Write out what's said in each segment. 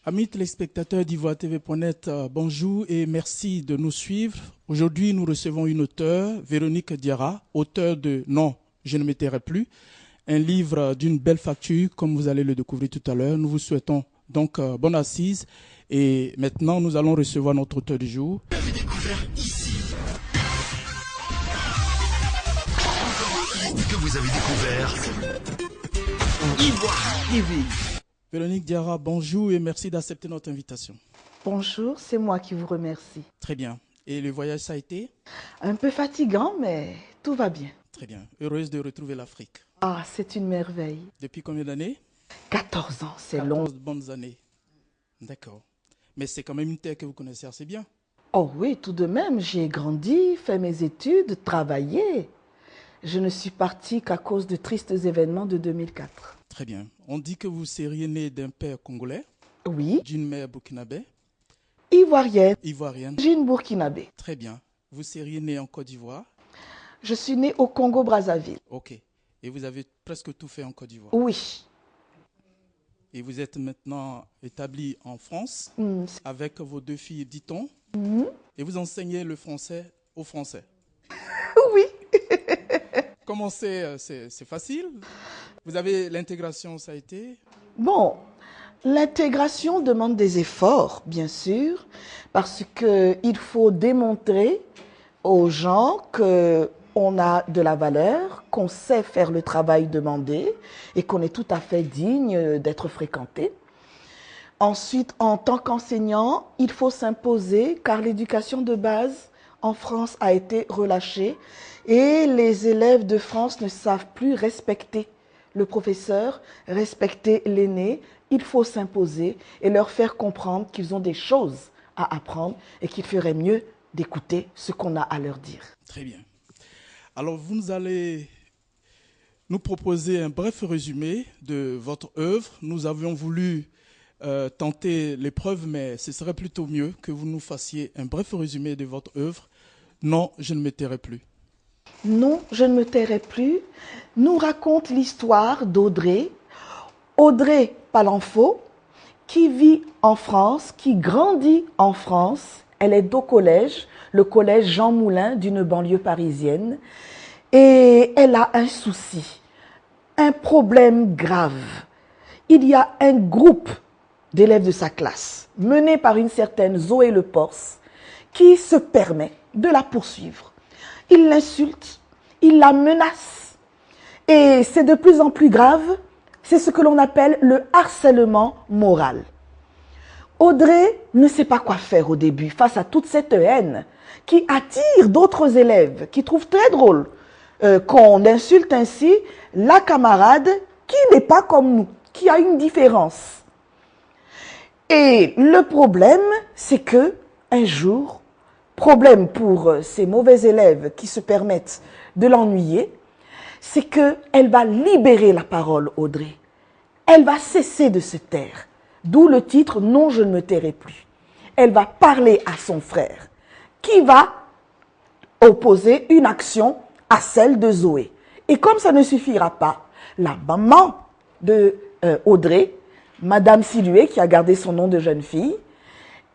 Amis téléspectateurs d'Ivoire-TV.net, bonjour et merci de nous suivre. Aujourd'hui, nous recevons une auteure, Véronique Diarra, auteure de Non, je ne me tairai plus, un livre d'une belle facture, comme vous allez le découvrir tout à l'heure. Nous vous souhaitons donc bonne assise. Et maintenant, nous allons recevoir notre auteur du jour. Vous avez découvert ici. Que vous avez découvert Ivoire TV. Véronique Diarra, bonjour et merci d'accepter notre invitation. Bonjour, c'est moi qui vous remercie. Très bien. Et le voyage, ça a été? Un peu fatigant, mais tout va bien. Très bien. Heureuse de retrouver l'Afrique. Ah, c'est une merveille. Depuis combien d'années? 14 ans, c'est long. 14 bonnes années. D'accord. Mais c'est quand même une terre que vous connaissez assez bien. Oh oui, tout de même, j'y ai grandi, fait mes études, travaillé. Je ne suis partie qu'à cause de tristes événements de 2004. Très bien. On dit que vous seriez né d'un père congolais, Oui, d'une mère burkinabé, ivoirienne, ivoirienne. d'origine burkinabé. Très bien. Vous seriez né en Côte d'Ivoire. Je suis née au Congo-Brazzaville. Ok. Et vous avez presque tout fait en Côte d'Ivoire. Oui. Et vous êtes maintenant établi en France avec vos deux filles, dit-on. Et vous enseignez le français aux Français. Oui. Comment c'est facile? Vous avez l'intégration, ça a été? Bon, l'intégration demande des efforts, bien sûr, parce qu'il faut démontrer aux gens qu'on a de la valeur, qu'on sait faire le travail demandé et qu'on est tout à fait digne d'être fréquenté. Ensuite, en tant qu'enseignant, il faut s'imposer car l'éducation de base en France a été relâchée et les élèves de France ne savent plus respecter le professeur, respecter l'aîné. Il faut s'imposer et leur faire comprendre qu'ils ont des choses à apprendre et qu'il ferait mieux d'écouter ce qu'on a à leur dire. Très bien. Alors, vous allez nous proposer un bref résumé de votre œuvre. Nous avions voulu tenter l'épreuve, mais ce serait plutôt mieux que vous nous fassiez un bref résumé de votre œuvre. Non, je ne me tairai plus. Non, je ne me tairai plus nous raconte l'histoire d'Audrey. Audrey Palenfo, qui vit en France, qui grandit en France. Elle est au collège, le collège Jean Moulin d'une banlieue parisienne. Et elle a un souci, un problème grave. Il y a un groupe d'élèves de sa classe, mené par une certaine Zoé Le Pors, qui se permet de la poursuivre. Il l'insulte, il la menace. Et c'est de plus en plus grave, c'est ce que l'on appelle le harcèlement moral. Audrey ne sait pas quoi faire au début face à toute cette haine qui attire d'autres élèves, qui trouvent très drôle qu'on insulte ainsi la camarade qui n'est pas comme nous, qui a une différence. Et le problème, c'est que un jour, problème pour ces mauvais élèves qui se permettent de l'ennuyer, c'est qu'elle va libérer la parole, Audrey. Elle va cesser de se taire. D'où le titre « Non, je ne me tairai plus ». Elle va parler à son frère, qui va opposer une action à celle de Zoé. Et comme ça ne suffira pas, la maman de Audrey, Madame Silué, qui a gardé son nom de jeune fille,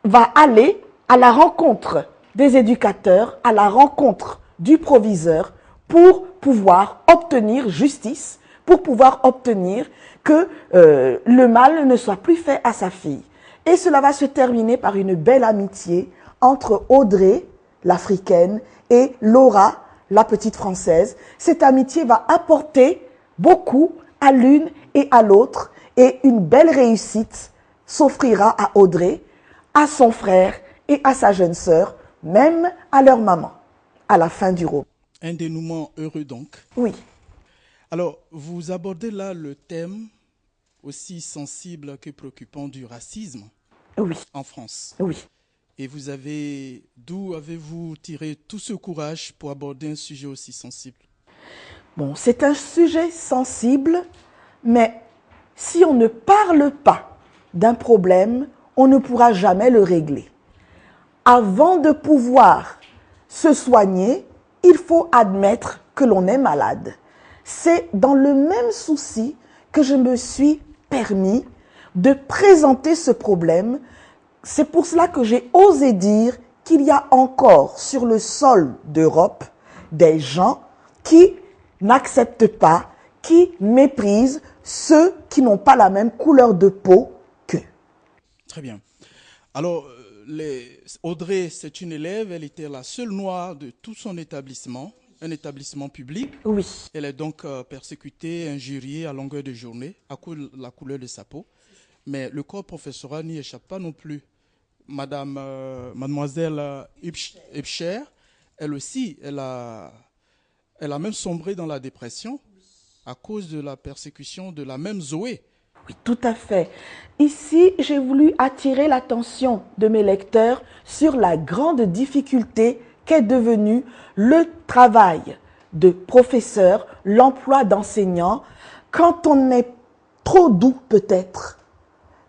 va aller à la rencontre des éducateurs, à la rencontre du proviseur pour pouvoir obtenir justice, pour pouvoir obtenir que le mal ne soit plus fait à sa fille. Et cela va se terminer par une belle amitié entre Audrey, l'Africaine, et Laura, la petite Française. Cette amitié va apporter beaucoup à l'une et à l'autre et une belle réussite s'offrira à Audrey, à son frère et à sa jeune sœur, même à leur maman, à la fin du roman. Un dénouement heureux donc. Oui. Alors, vous abordez là le thème aussi sensible que préoccupant du racisme Oui. en France. Oui. Et d'où avez-vous tiré tout ce courage pour aborder un sujet aussi sensible? Bon, c'est un sujet sensible, mais si on ne parle pas d'un problème, on ne pourra jamais le régler. Avant de pouvoir se soigner, il faut admettre que l'on est malade. C'est dans le même souci que je me suis permis, de présenter ce problème. C'est pour cela que j'ai osé dire qu'il y a encore sur le sol d'Europe des gens qui n'acceptent pas, qui méprisent ceux qui n'ont pas la même couleur de peau qu'eux. Très bien. Alors, Audrey, c'est une élève, elle était la seule noire de tout son établissement, un établissement public. Oui. Elle est donc persécutée, injuriée à longueur de journée à cause de la couleur de sa peau. Mais le corps professoral n'y échappe pas non plus. Mademoiselle Ibcher, elle aussi, elle a même sombré dans la dépression à cause de la persécution de la même Zoé. Oui, tout à fait. Ici, j'ai voulu attirer l'attention de mes lecteurs sur la grande difficulté qu'est devenu le travail de professeur, l'emploi d'enseignant, quand on est trop doux peut-être,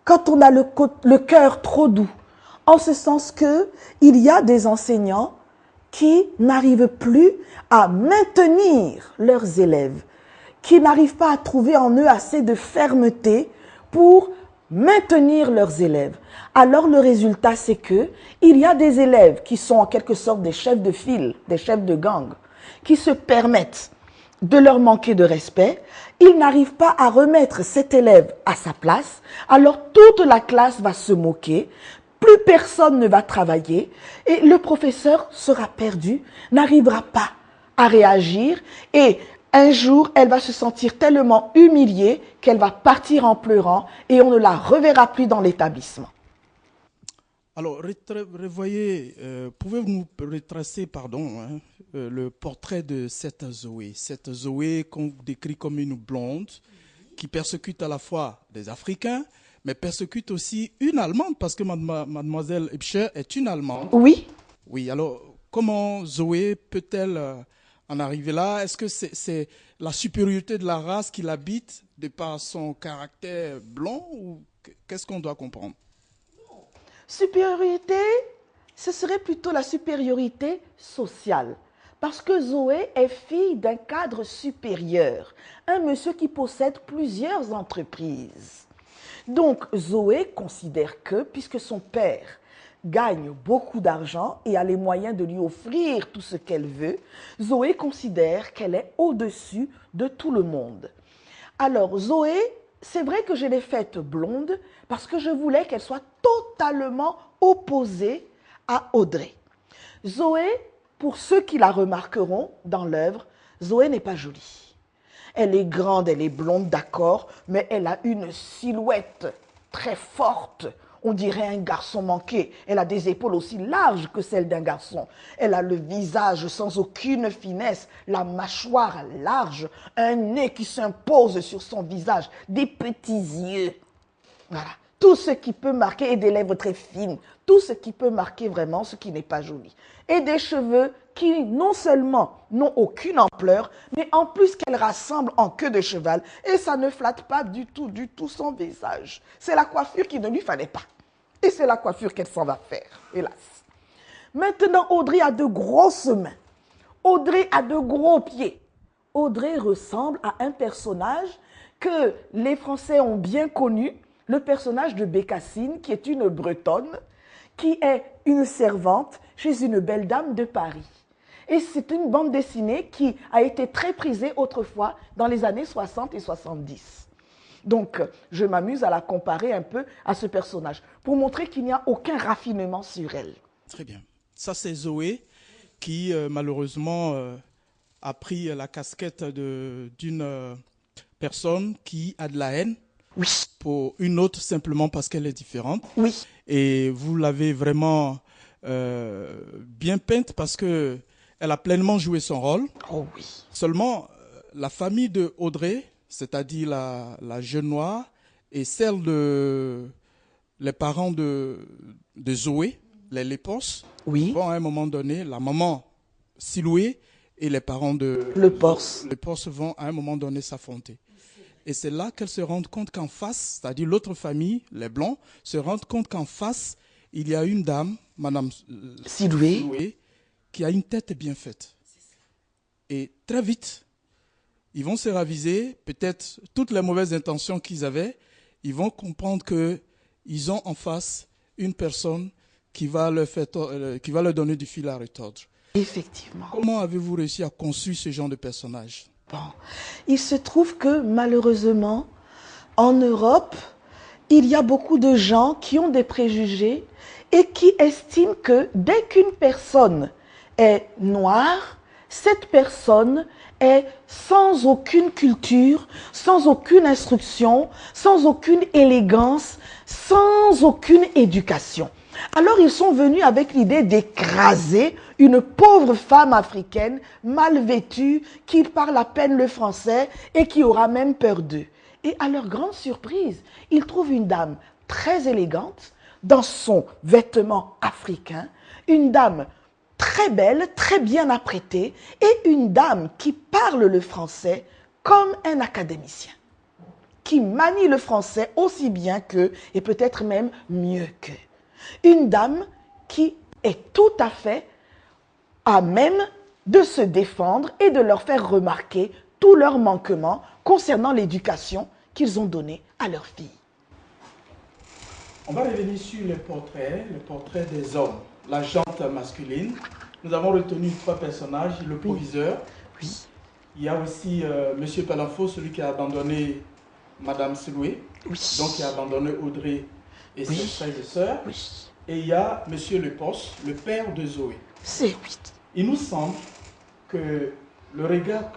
quand on a le cœur trop doux, en ce sens que il y a des enseignants qui n'arrivent plus à maintenir leurs élèves, qui n'arrivent pas à trouver en eux assez de fermeté pour maintenir leurs élèves. Alors le résultat, c'est que il y a des élèves qui sont en quelque sorte des chefs de file, des chefs de gang, qui se permettent de leur manquer de respect. Ils n'arrivent pas à remettre cet élève à sa place. Alors toute la classe va se moquer. Plus personne ne va travailler et le professeur sera perdu, n'arrivera pas à réagir et un jour, elle va se sentir tellement humiliée qu'elle va partir en pleurant et on ne la reverra plus dans l'établissement. Alors, pouvez-vous nous retracer, le portrait de cette Zoé qu'on décrit comme une blonde qui persécute à la fois des Africains, mais persécute aussi une Allemande, parce que mademoiselle Ibcher est une Allemande. Oui. Oui, alors, comment Zoé peut-elle en arriver là? Est-ce que c'est la supériorité de la race qui l'habite de par son caractère blanc, ou qu'est-ce qu'on doit comprendre? Supériorité, ce serait plutôt la supériorité sociale. Parce que Zoé est fille d'un cadre supérieur, un monsieur qui possède plusieurs entreprises. Donc Zoé considère que, puisque son père gagne beaucoup d'argent et a les moyens de lui offrir tout ce qu'elle veut, Zoé considère qu'elle est au-dessus de tout le monde. Alors Zoé, c'est vrai que je l'ai faite blonde parce que je voulais qu'elle soit totalement opposée à Audrey. Zoé, pour ceux qui la remarqueront dans l'œuvre, Zoé n'est pas jolie. Elle est grande, elle est blonde, d'accord, mais elle a une silhouette très forte. On dirait un garçon manqué. Elle a des épaules aussi larges que celles d'un garçon. Elle a le visage sans aucune finesse, la mâchoire large, un nez qui s'impose sur son visage, des petits yeux. Voilà. Tout ce qui peut marquer, et des lèvres très fines, tout ce qui peut marquer vraiment ce qui n'est pas joli. Et des cheveux qui non seulement n'ont aucune ampleur, mais en plus qu'elle rassemble en queue de cheval, et ça ne flatte pas du tout son visage. C'est la coiffure qu'il ne lui fallait pas. Et c'est la coiffure qu'elle s'en va faire, hélas. Maintenant, Audrey a de grosses mains. Audrey a de gros pieds. Audrey ressemble à un personnage que les Français ont bien connu, le personnage de Bécassine, qui est une Bretonne, qui est une servante chez une belle dame de Paris. Et c'est une bande dessinée qui a été très prisée autrefois dans les années 60 et 70. Donc, je m'amuse à la comparer un peu à ce personnage pour montrer qu'il n'y a aucun raffinement sur elle. Très bien. Ça, c'est Zoé qui, malheureusement, a pris la casquette d'une personne qui a de la haine. Oui. Pour une autre simplement parce qu'elle est différente. Oui. Et vous l'avez vraiment bien peinte parce que elle a pleinement joué son rôle. Oh oui. Seulement, la famille de Audrey, c'est-à-dire la jeune noire, et celle les parents de Zoé, les Lépos, oui. vont à un moment donné, la maman Siloué et les parents de Lepors vont à un moment donné s'affronter. Et c'est là qu'elles se rendent compte qu'en face, c'est-à-dire l'autre famille, les Blancs, se rendent compte qu'en face, il y a une dame, Madame Siloué, qui a une tête bien faite. Et très vite, ils vont se raviser, peut-être toutes les mauvaises intentions qu'ils avaient, ils vont comprendre qu'ils ont en face une personne qui va leur donner du fil à retordre. Effectivement. Comment avez-vous réussi à construire ce genre de personnage? Bon, il se trouve que malheureusement, en Europe, il y a beaucoup de gens qui ont des préjugés et qui estiment que dès qu'une personne est noire, cette personne est sans aucune culture, sans aucune instruction, sans aucune élégance, sans aucune éducation. Alors ils sont venus avec l'idée d'écraser une pauvre femme africaine mal vêtue qui parle à peine le français et qui aura même peur d'eux. Et à leur grande surprise, ils trouvent une dame très élégante dans son vêtement africain, une dame très belle, très bien apprêtée et une dame qui parle le français comme un académicien, qui manie le français aussi bien qu'eux et peut-être même mieux qu'eux. Une dame qui est tout à fait à même de se défendre et de leur faire remarquer tous leurs manquements concernant l'éducation qu'ils ont donnée à leur fille. On va revenir sur le portrait des hommes, la jante masculine. Nous avons retenu 3 personnages, le proviseur. Oui. Il y a aussi M. Palanfo, celui qui a abandonné Mme Seloué, Oui. donc qui a abandonné Audrey et ses frères et sœurs. Oui. Et il y a M. Lepos, le père de Zoé. C'est oui. Il nous semble que le regard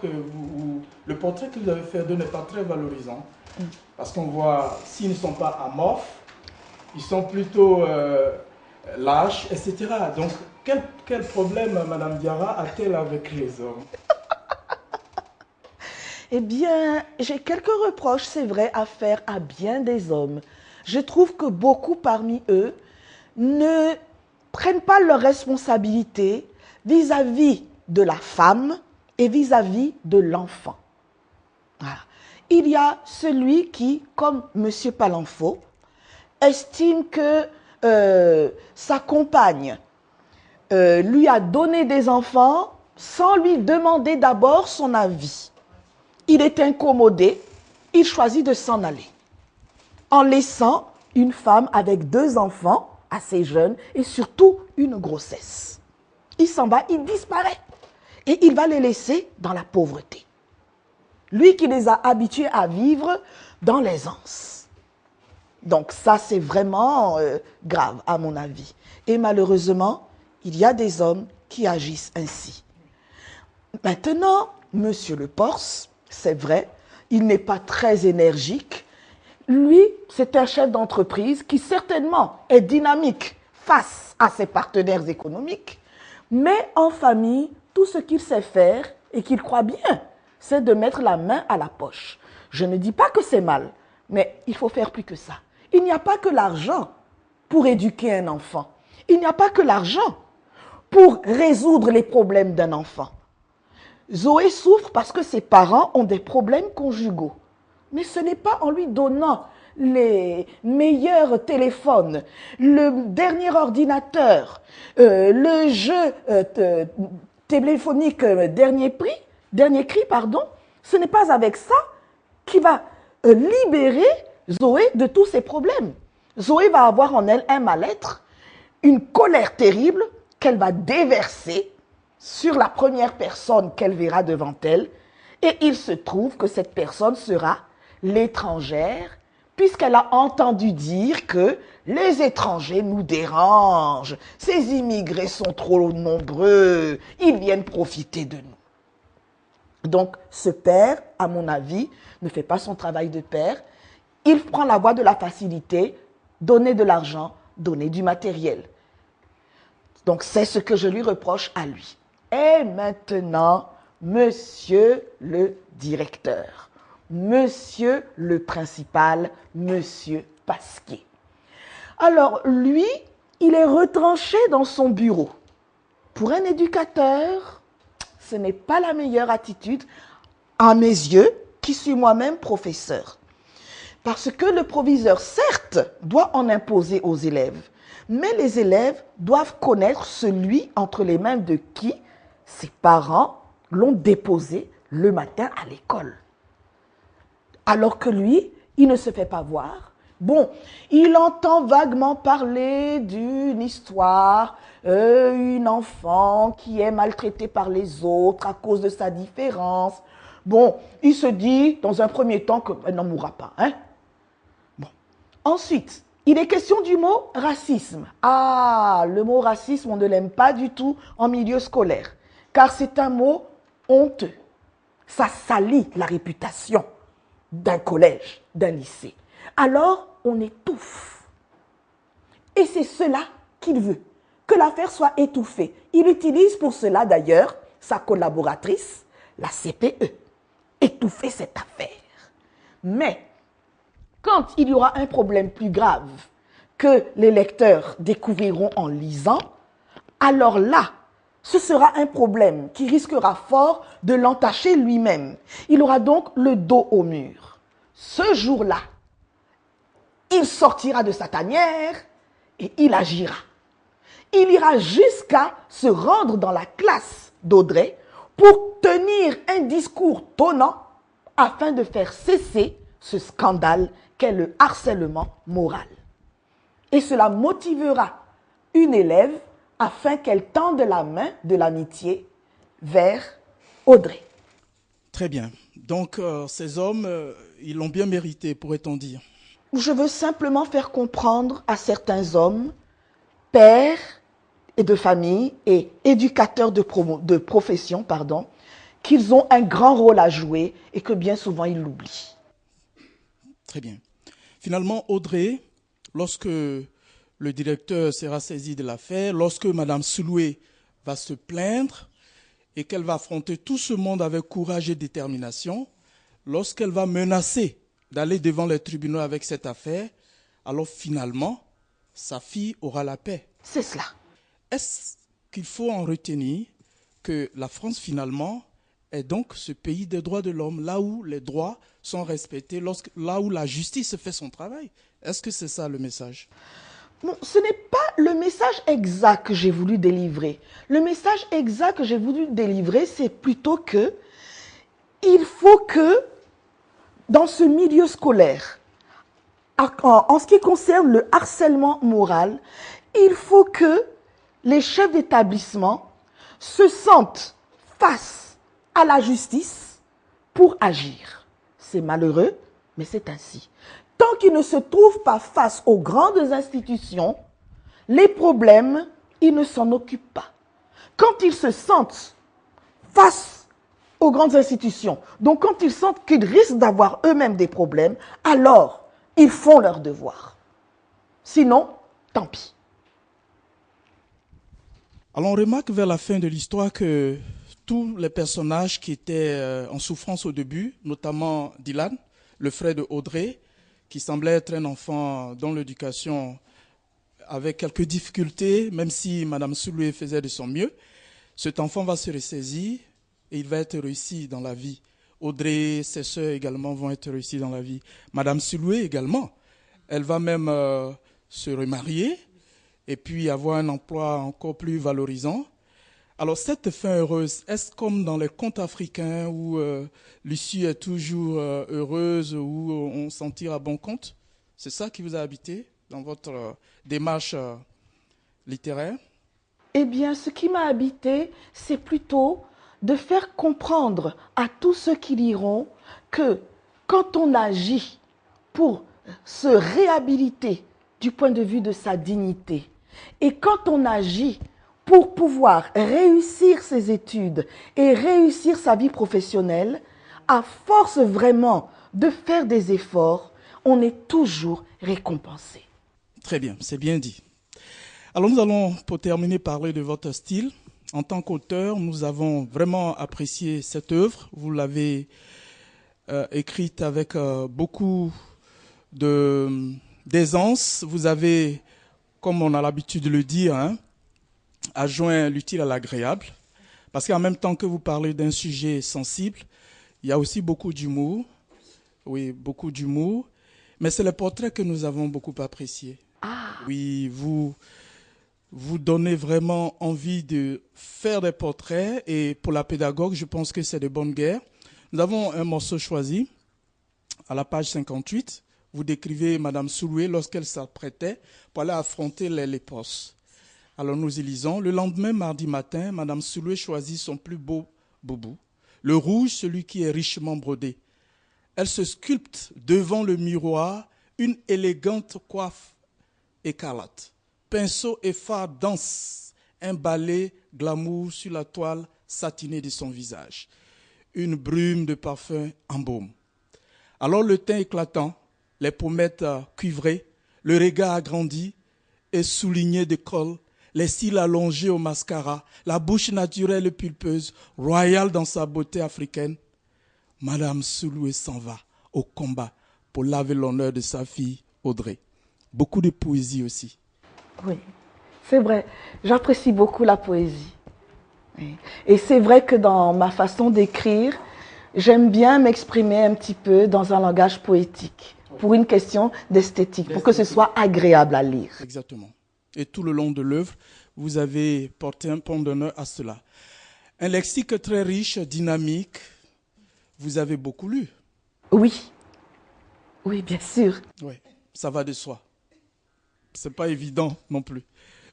le portrait que vous avez fait d'eux n'est pas très valorisant. Parce qu'on voit, s'ils ne sont pas amorphes, ils sont plutôt lâches, etc. Donc, quel problème Mme Diarra a-t-elle avec les hommes? Eh bien, j'ai quelques reproches, c'est vrai, à faire à bien des hommes. Je trouve que beaucoup parmi eux ne prennent pas leurs responsabilités vis-à-vis de la femme et vis-à-vis de l'enfant. Voilà. Il y a celui qui, comme M. Palanfo, estime que sa compagne lui a donné des enfants sans lui demander d'abord son avis. Il est incommodé, il choisit de s'en aller, en laissant une femme avec 2 enfants assez jeunes et surtout une grossesse. Il s'en va, il disparaît et il va les laisser dans la pauvreté. Lui qui les a habitués à vivre dans l'aisance. Donc ça, c'est vraiment grave à mon avis. Et malheureusement, il y a des hommes qui agissent ainsi. Maintenant, M. Lepors, c'est vrai, il n'est pas très énergique. Lui, c'est un chef d'entreprise qui certainement est dynamique face à ses partenaires économiques, mais en famille, tout ce qu'il sait faire et qu'il croit bien, c'est de mettre la main à la poche. Je ne dis pas que c'est mal, mais il faut faire plus que ça. Il n'y a pas que l'argent pour éduquer un enfant. Il n'y a pas que l'argent pour résoudre les problèmes d'un enfant. Zoé souffre parce que ses parents ont des problèmes conjugaux. Mais ce n'est pas en lui donnant les meilleurs téléphones, le dernier ordinateur, le jeu téléphonique dernier cri, ce n'est pas avec ça qui va libérer Zoé de tous ses problèmes. Zoé va avoir en elle un mal-être, une colère terrible qu'elle va déverser sur la première personne qu'elle verra devant elle, et il se trouve que cette personne sera l'étrangère, puisqu'elle a entendu dire que les étrangers nous dérangent, ces immigrés sont trop nombreux, ils viennent profiter de nous. Donc ce père, à mon avis, ne fait pas son travail de père, il prend la voie de la facilité, donner de l'argent, donner du matériel. Donc c'est ce que je lui reproche à lui. Et maintenant, monsieur le directeur, monsieur le principal, monsieur Pasquier. Alors lui, il est retranché dans son bureau. Pour un éducateur, ce n'est pas la meilleure attitude à mes yeux, qui suis moi-même professeur. Parce que le proviseur, certes, doit en imposer aux élèves, mais les élèves doivent connaître celui entre les mains de qui ses parents l'ont déposé le matin à l'école. Alors que lui, il ne se fait pas voir, Bon, il entend vaguement parler d'une histoire, une enfant qui est maltraitée par les autres à cause de sa différence. Bon, il se dit dans un premier temps qu'elle n'en mourra pas. Hein? Bon. Ensuite, il est question du mot racisme. Ah, le mot racisme, on ne l'aime pas du tout en milieu scolaire, car c'est un mot honteux. Ça salit la réputation d'un collège, d'un lycée. Alors, on étouffe. Et c'est cela qu'il veut, que l'affaire soit étouffée. Il utilise pour cela d'ailleurs sa collaboratrice, la CPE. Étouffer cette affaire. Mais, quand il y aura un problème plus grave que les lecteurs découvriront en lisant, alors là, ce sera un problème qui risquera fort de l'entacher lui-même. Il aura donc le dos au mur. Ce jour-là, il sortira de sa tanière et il agira. Il ira jusqu'à se rendre dans la classe d'Audrey pour tenir un discours tonnant afin de faire cesser ce scandale qu'est le harcèlement moral. Et cela motivera une élève afin qu'elle tende la main de l'amitié vers Audrey. Très bien. Donc, ces hommes, ils l'ont bien mérité, pourrait-on dire. Je veux simplement faire comprendre à certains hommes, pères et de famille et éducateurs de profession, qu'ils ont un grand rôle à jouer et que bien souvent ils l'oublient. Très bien. Finalement, Audrey, lorsque le directeur sera saisi de l'affaire, lorsque Mme Souloué va se plaindre et qu'elle va affronter tout ce monde avec courage et détermination, lorsqu'elle va menacer d'aller devant les tribunaux avec cette affaire, alors finalement, sa fille aura la paix. C'est cela. Est-ce qu'il faut en retenir que la France, finalement, est donc ce pays des droits de l'homme, là où les droits sont respectés, là où la justice fait son travail? Est-ce que c'est ça le message? Bon, ce n'est pas le message exact que j'ai voulu délivrer. Le message exact que j'ai voulu délivrer, c'est plutôt que il faut que dans ce milieu scolaire, en ce qui concerne le harcèlement moral, il faut que les chefs d'établissement se sentent face à la justice pour agir. C'est malheureux, mais c'est ainsi. Tant qu'ils ne se trouvent pas face aux grandes institutions, les problèmes, ils ne s'en occupent pas. Quand ils se sentent face aux grandes institutions, donc quand ils sentent qu'ils risquent d'avoir eux-mêmes des problèmes, alors ils font leur devoir. Sinon, tant pis. Alors on remarque vers la fin de l'histoire que tous les personnages qui étaient en souffrance au début, notamment Dylan, le frère de Audrey, qui semblait être un enfant dont l'éducation avait quelques difficultés, même si Mme Souloué faisait de son mieux, cet enfant va se ressaisir et il va être réussi dans la vie. Audrey, ses sœurs également vont être réussies dans la vie. Mme Souloué également, elle va même se remarier et puis avoir un emploi encore plus valorisant. Alors cette fin heureuse, est-ce comme dans les contes africains où l'issue est toujours heureuse, où on s'en tire à bon compte? C'est ça qui vous a habité dans votre démarche littéraire? Eh bien, ce qui m'a habité, c'est plutôt de faire comprendre à tous ceux qui liront que quand on agit pour se réhabiliter du point de vue de sa dignité, et quand on agit pour pouvoir réussir ses études et réussir sa vie professionnelle, à force vraiment de faire des efforts, on est toujours récompensé. Très bien, c'est bien dit. Alors nous allons, pour terminer, parler de votre style. En tant qu'auteur, nous avons vraiment apprécié cette œuvre. Vous l'avez écrite avec beaucoup d'aisance. Vous avez, comme on a l'habitude de le dire, adjoint l'utile à l'agréable. Parce qu'en même temps que vous parlez d'un sujet sensible, il y a aussi beaucoup d'humour. Oui, beaucoup d'humour. Mais c'est le portrait que nous avons beaucoup apprécié. Oui, vous donnez vraiment envie de faire des portraits. Et pour la pédagogue, je pense que c'est de bonne guerre. Nous avons un morceau choisi à la page 58 Vous décrivez Madame Souloué lorsqu'elle s'apprêtait pour aller affronter les lépos. Alors nous y lisons. Le lendemain, mardi matin, Madame Souloué choisit son plus beau boubou, le rouge, celui qui est richement brodé. Elle se sculpte devant le miroir une élégante coiffe écarlate. Pinceau et fard dansent un ballet glamour sur la toile satinée de son visage. Une brume de parfum embaume. Alors le teint éclatant, les pommettes cuivrées, le regard agrandi et souligné de colle, les cils allongés au mascara, la bouche naturelle et pulpeuse, royale dans sa beauté africaine, Madame Souloué s'en va au combat pour laver l'honneur de sa fille Audrey. Beaucoup de poésie aussi. Oui, c'est vrai. J'apprécie beaucoup la poésie. Oui. Et c'est vrai que dans ma façon d'écrire, j'aime bien m'exprimer un petit peu dans un langage poétique, pour une question d'esthétique, pour que ce soit agréable à lire. Exactement. Et tout le long de l'œuvre, vous avez porté un point d'honneur à cela. Un lexique très riche, dynamique. Vous avez beaucoup lu. Oui. Oui, bien sûr. Oui, ça va de soi. Ce n'est pas évident non plus.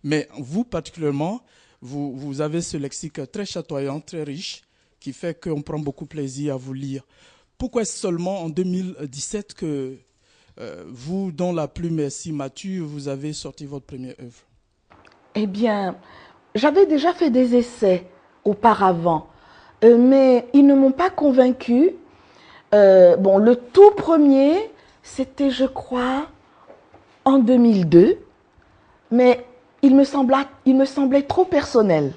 Mais vous, particulièrement, vous avez ce lexique très chatoyant, très riche, qui fait qu'on prend beaucoup plaisir à vous lire. Pourquoi est-ce seulement en 2017 que vous, dont la plume est si mature, vous avez sorti votre première œuvre? Eh bien, j'avais déjà fait des essais auparavant, mais ils ne m'ont pas convaincue. Le tout premier, c'était, je crois, en 2002, mais il me semblait trop personnel.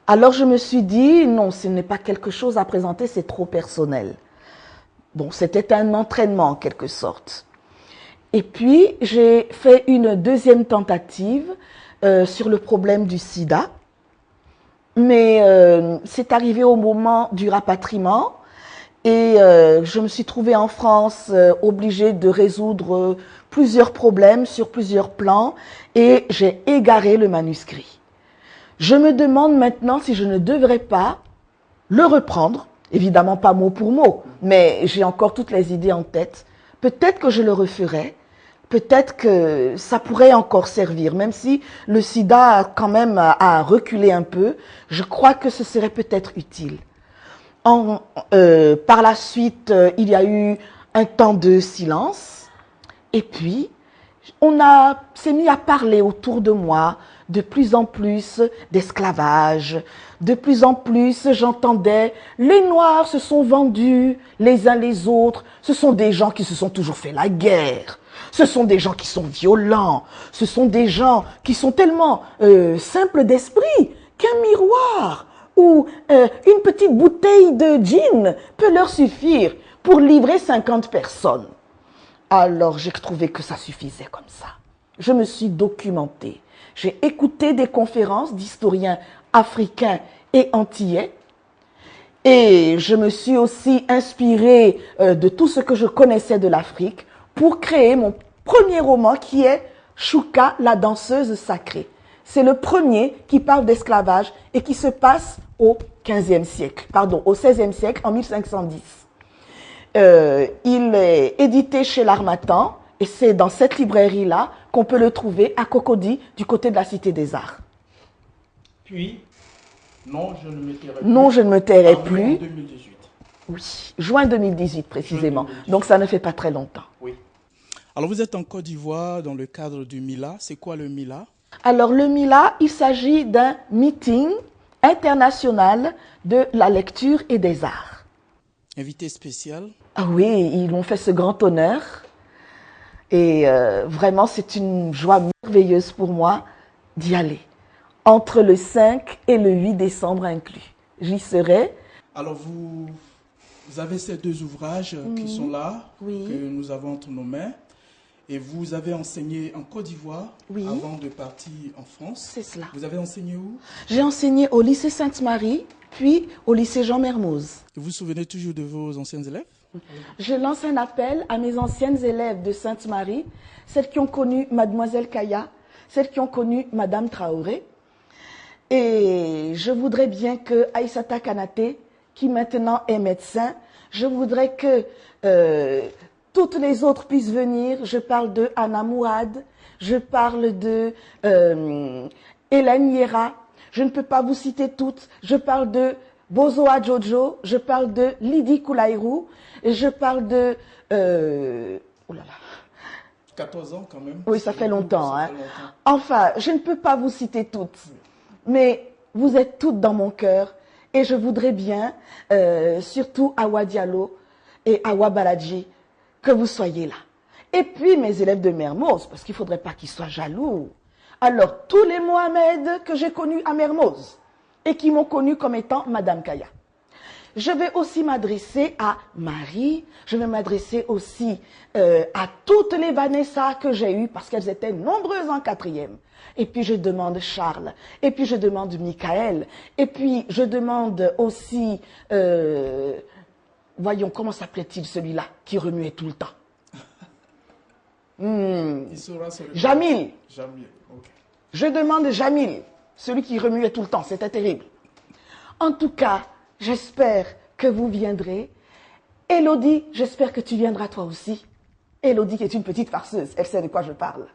Alors je me suis dit, non, ce n'est pas quelque chose à présenter, c'est trop personnel. Bon, c'était un entraînement en quelque sorte. Et puis, j'ai fait une deuxième tentative sur le problème du sida. Mais c'est arrivé au moment du rapatriement et je me suis trouvée en France obligée de résoudre plusieurs problèmes sur plusieurs plans et j'ai égaré le manuscrit. Je me demande maintenant si je ne devrais pas le reprendre, évidemment pas mot pour mot, mais j'ai encore toutes les idées en tête. Peut-être que je le referai, peut-être que ça pourrait encore servir, même si le sida quand même a reculé un peu, je crois que ce serait peut-être utile. Par la suite, il y a eu un temps de silence, et puis on s'est mis à parler autour de moi de plus en plus d'esclavage. De plus en plus, j'entendais les Noirs se sont vendus les uns les autres. Ce sont des gens qui se sont toujours fait la guerre. Ce sont des gens qui sont violents. Ce sont des gens qui sont tellement simples d'esprit qu'un miroir ou une petite bouteille de gin peut leur suffire pour livrer 50 personnes. Alors, j'ai trouvé que ça suffisait comme ça. Je me suis documentée. J'ai écouté des conférences d'historiens africains et antillais. Et je me suis aussi inspirée de tout ce que je connaissais de l'Afrique pour créer mon premier roman qui est Chouka, la danseuse sacrée. C'est le premier qui parle d'esclavage et qui se passe au XVIe siècle, en 1510. Il est édité chez l'Harmattan et c'est dans cette librairie-là qu'on peut le trouver à Cocody, du côté de la Cité des Arts. Puis, non, je ne me tairai plus. Non, je ne me tairai plus. En 2018. Oui, juin 2018 précisément. Juin 2018. Donc ça ne fait pas très longtemps. Oui. Alors vous êtes en Côte d'Ivoire dans le cadre du MILA. C'est quoi le MILA? Alors le MILA, il s'agit d'un meeting international de la lecture et des arts. Invité spécial? Ah oui, ils m'ont fait ce grand honneur. Et vraiment, c'est une joie merveilleuse pour moi d'y aller. Entre le 5 et le 8 décembre inclus. J'y serai. Alors vous avez ces deux ouvrages qui sont là, Oui. que nous avons entre nos mains. Et vous avez enseigné en Côte d'Ivoire Oui. avant de partir en France. C'est cela. Vous avez enseigné où? J'ai enseigné au lycée Sainte-Marie, puis au lycée Jean Mermoz. Vous vous souvenez toujours de vos anciens élèves? Je lance un appel à mes anciennes élèves de Sainte-Marie, celles qui ont connu Mademoiselle Kaya, celles qui ont connu Madame Traoré. Et je voudrais bien que Aïssata Kanaté, qui maintenant est médecin, je voudrais que toutes les autres puissent venir. Je parle de Anna Mouad, je parle de Hélène Yera. Je ne peux pas vous citer toutes. Je parle de Bozoa Jojo, je parle de Lydie Koulaïrou, et je parle de... oh là là. 14 ans quand même. Oui, ça fait longtemps. Ça hein. fait longtemps. Enfin, je ne peux pas vous citer toutes, mais vous êtes toutes dans mon cœur et je voudrais bien, surtout Awa Diallo et Awa Baladji, que vous soyez là. Et puis mes élèves de Mermoz, parce qu'il ne faudrait pas qu'ils soient jaloux. Alors, tous les Mohamed que j'ai connus à Mermoz et qui m'ont connue comme étant Madame Kaya. Je vais aussi m'adresser à Marie, je vais m'adresser aussi à toutes les Vanessa que j'ai eues parce qu'elles étaient nombreuses en 4e. Et puis je demande Charles, et puis je demande Michael, et puis je demande aussi, voyons, comment s'appelait-il celui-là qui remuait tout le temps? Il sera sur le- Jamil. Jamil, ok. Je demande Jamil, celui qui remuait tout le temps, c'était terrible. En tout cas, j'espère que vous viendrez. Élodie, j'espère que tu viendras toi aussi. Élodie qui est une petite farceuse, elle sait de quoi je parle.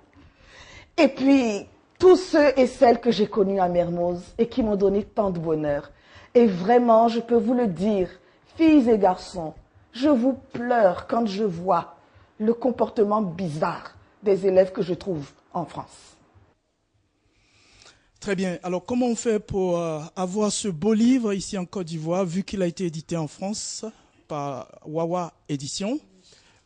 Et puis, tous ceux et celles que j'ai connus à Mermoz et qui m'ont donné tant de bonheur. Et vraiment, je peux vous le dire, filles et garçons, je vous pleure quand je vois le comportement bizarre des élèves que je trouve en France. Très bien. Alors, comment on fait pour avoir ce beau livre ici en Côte d'Ivoire, vu qu'il a été édité en France par Wawa Édition?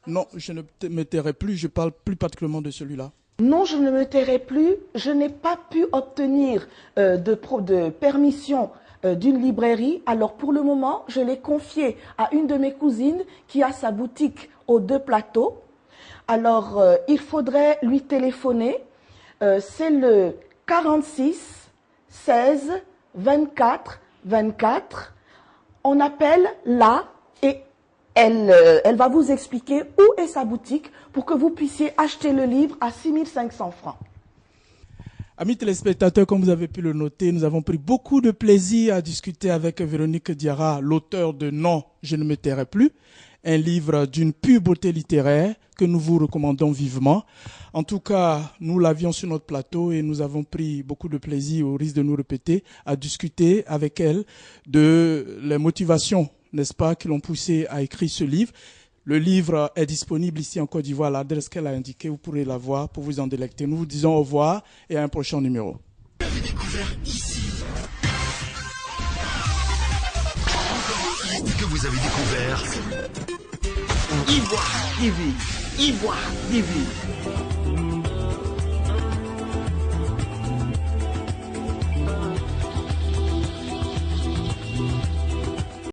Non, je ne me tairai plus, je parle plus particulièrement de celui-là. Non, je ne me tairai plus. Je n'ai pas pu obtenir de permission d'une librairie. Alors, pour le moment, je l'ai confié à une de mes cousines qui a sa boutique aux 2 plateaux. Alors, il faudrait lui téléphoner. C'est le 46 16 24 24. On appelle là et elle va vous expliquer où est sa boutique pour que vous puissiez acheter le livre à 6 500 francs. Amis téléspectateurs, comme vous avez pu le noter, nous avons pris beaucoup de plaisir à discuter avec Véronique Diarra, l'auteur de Non, je ne me tairai plus, un livre d'une pure beauté littéraire que nous vous recommandons vivement. En tout cas, nous l'avions sur notre plateau et nous avons pris beaucoup de plaisir, au risque de nous répéter, à discuter avec elle de les motivations, n'est-ce pas, qui l'ont poussé à écrire ce livre. Le livre est disponible ici en Côte d'Ivoire, l'adresse qu'elle a indiquée, vous pourrez la voir pour vous en délecter. Nous vous disons au revoir et à un prochain numéro. Vous avez découvert ici. Que vous avez découvert Ivoire TV. Ivoire TV.